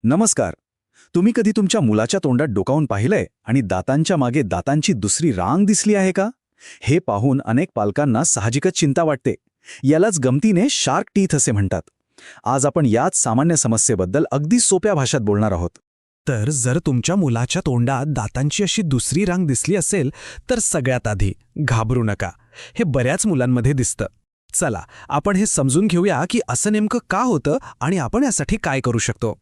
नमस्कार. तुम्ही कधी तुमच्या मुलाच्या तोंडात डोकावून पाहिलंय आणि दातांच्या मागे दातांची दुसरी रांग दिसली आहे का? हे पाहून अनेक पालकांना साहजिकच चिंता वाटते. यालाच गमतीने शार्क टीथ असे म्हणतात. आज आपण याच सामान्य समस्येबद्दल अगदी सोप्या भाषेत बोलणार आहोत. तर जर तुमच्या मुलाच्या तोंडात दातांची अशी दुसरी रांग दिसली असेल तर सगळ्यात आधी घाबरू नका. हे बऱ्याच मुलांमध्ये दिसतं. चला आपण हे समजून घेऊया की असं नेमकं का होतं आणि आपण यासाठी काय करू शकतो.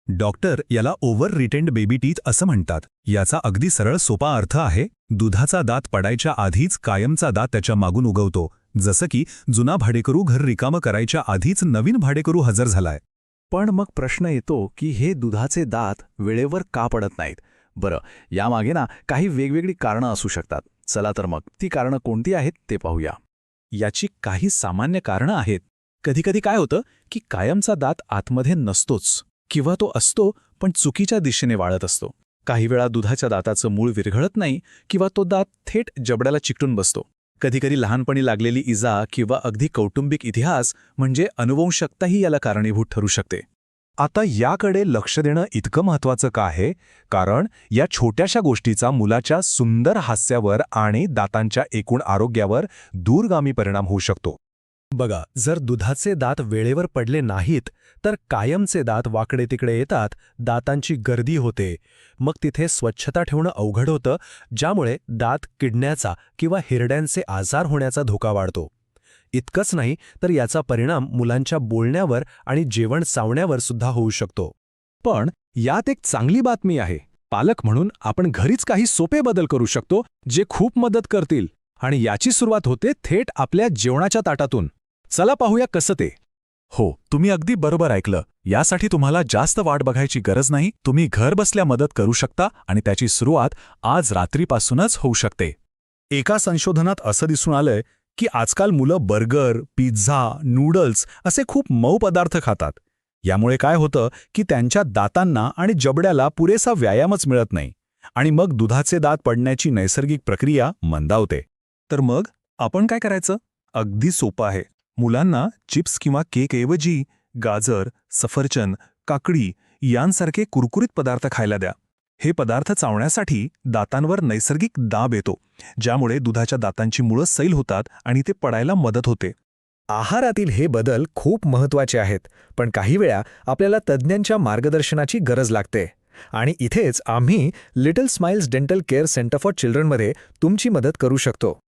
डॉक्टर याला ओव्हर रिटेंड बेबी टीथ असं म्हणतात. याचा अगदी सरळ सोपा अर्थ आहे, दुधाचा दात पडायच्या आधीच कायमचा दात त्याच्या मागून उगवतो. जसं की जुना भाडेकरू घर रिकामं करायच्या आधीच नवीन भाडेकरू हजर झालाय. पण मग प्रश्न येतो की हे दुधाचे दात वेळेवर का पडत नाहीत? बरं, यामागे काही वेगवेगळी कारणं असू शकतात. चला तर मग ती कारणं कोणती आहेत ते पाहूया. याची काही सामान्य कारणं आहेत. कधीकधी काय होतं की कायमचा दात आतमध्ये नसतोच किंवा तो असतो पण चुकीच्या दिशेने वाळत असतो. काही वेळा दुधाच्या दाताचं मूळ विरघळत नाही किंवा तो दात थेट जबड्याला चिकटून बसतो. कधीकधी लहानपणी लागलेली इजा किंवा अगदी कौटुंबिक इतिहास म्हणजे अनुवंशकताही याला कारणीभूत ठरू शकते. आता याकडे लक्ष देणं इतकं महत्त्वाचं का आहे? कारण या छोट्याशा गोष्टीचा मुलाच्या सुंदर हास्यावर आणि दातांच्या एकूण आरोग्यावर दूरगामी परिणाम होऊ शकतो. बघा, जर दुधाचे दात वेळेवर पडले नाहीत तर कायमचे दात वाकडे तिकडे येतात, दातांची गर्दी होते. मग तिथे स्वच्छता ठेवणं अवघड होतं, ज्यामुळे दात किडण्याचा किंवा हिरड्यांचे आजार होण्याचा धोका वाढतो. इतकंच नाही तर याचा परिणाम मुलांच्या बोलण्यावर आणि जेवण चावण्यावर सुद्धा होऊ शकतो. पण यात एक चांगली बातमी आहे. पालक म्हणून आपण घरीच काही सोपे बदल करू शकतो जे खूप मदत करतील. आणि याची सुरुवात होते थेट आपल्या जेवणाच्या ताटातून. चला पाहूया कसं ते. हो, तुम्ही अगदी बरोबर ऐकलं. यासाठी तुम्हाला जास्त वाट बघायची गरज नाही. तुम्ही घर बसल्या मदत करू शकता आणि त्याची सुरुवात आज रात्रीपासूनच होऊ शकते. एका संशोधनात असं दिसून आलंय की आजकाल मुलं बर्गर, पिझ्झा, नूडल्स असे खूप मऊ पदार्थ खातात. यामुळे काय होतं की त्यांच्या दातांना आणि जबड्याला पुरेसा व्यायामच मिळत नाही आणि मग दुधाचे दात पडण्याची नैसर्गिक प्रक्रिया मंदावते. तर मग आपण काय करायचं? अगदी सोपं आहे. मुलांना चिप्स किंवा केकऐवजी गाजर, सफरचंद, काकडी यांसारखे कुरकुरीत पदार्थ खायला द्या. हे पदार्थ चावण्यासाठी दातांवर नैसर्गिक दाब येतो, ज्यामुळे दुधाच्या दातांची मुळं सैल होतात आणि ते पडायला मदत होते. आहारातील हे बदल खूप महत्त्वाचे आहेत, पण काही वेळा आपल्याला तज्ज्ञांच्या मार्गदर्शनाची गरज लागते. आणि इथेच आम्ही little smiles dental care centre for चिल्ड्रनमध्ये तुमची मदत करू शकतो.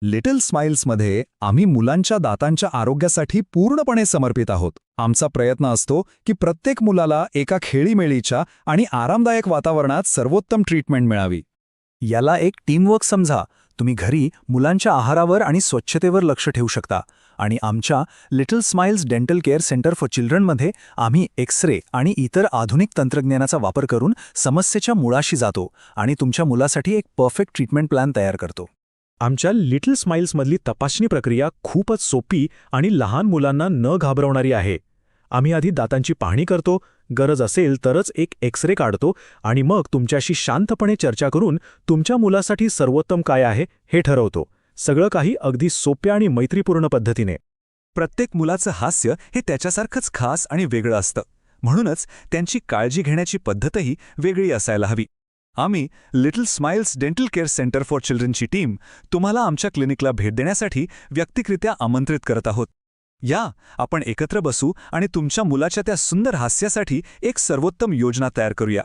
लिटल स्माइल्समध्ये आम्ही मुलांच्या दातांच्या आरोग्यासाठी पूर्णपणे समर्पित आहोत. आमचा प्रयत्न असतो की प्रत्येक मुलाला एका खेळीमेळीच्या आणि आरामदायक वातावरणात सर्वोत्तम ट्रीटमेंट मिळावी. याला एक टीमवर्क समजा. तुम्ही घरी मुलांच्या आहारावर आणि स्वच्छतेवर लक्ष ठेवू शकता आणि आमच्या little smiles dental care centre for चिल्ड्रनमध्ये आम्ही एक्स-रे आणि इतर आधुनिक तंत्रज्ञानाचा वापर करून समस्येच्या मुळाशी जातो आणि तुमच्या मुलासाठी एक परफेक्ट ट्रीटमेंट प्लॅन तयार करतो. आमच्या लिटल स्माइल्समधली तपासणी प्रक्रिया खूपच सोपी आणि लहान मुलांना न घाबरवणारी आहे. आम्ही आधी दातांची पाहणी करतो, गरज असेल तरच एक एक्स-रे काढतो आणि मग तुमच्याशी शांतपणे चर्चा करून तुमच्या मुलासाठी सर्वोत्तम काय आहे हे ठरवतो. सगळं काही अगदी सोप्या आणि मैत्रीपूर्ण पद्धतीने. प्रत्येक मुलाचं हास्य हे त्याच्यासारखंच खास आणि वेगळं असतं. म्हणूनच त्यांची काळजी घेण्याची पद्धतही वेगळी असायला हवी. आम्ही little smiles dental care centre for चिल्ड्रनची टीम तुम्हाला आमच्या क्लिनिकला भेट देण्यासाठी व्यक्तिगतरित्या आमंत्रित करत आहोत. या, आपण एकत्र बसू आणि तुमच्या मुलाच्या त्या सुंदर हास्यासाठी एक सर्वोत्तम योजना तयार करूया.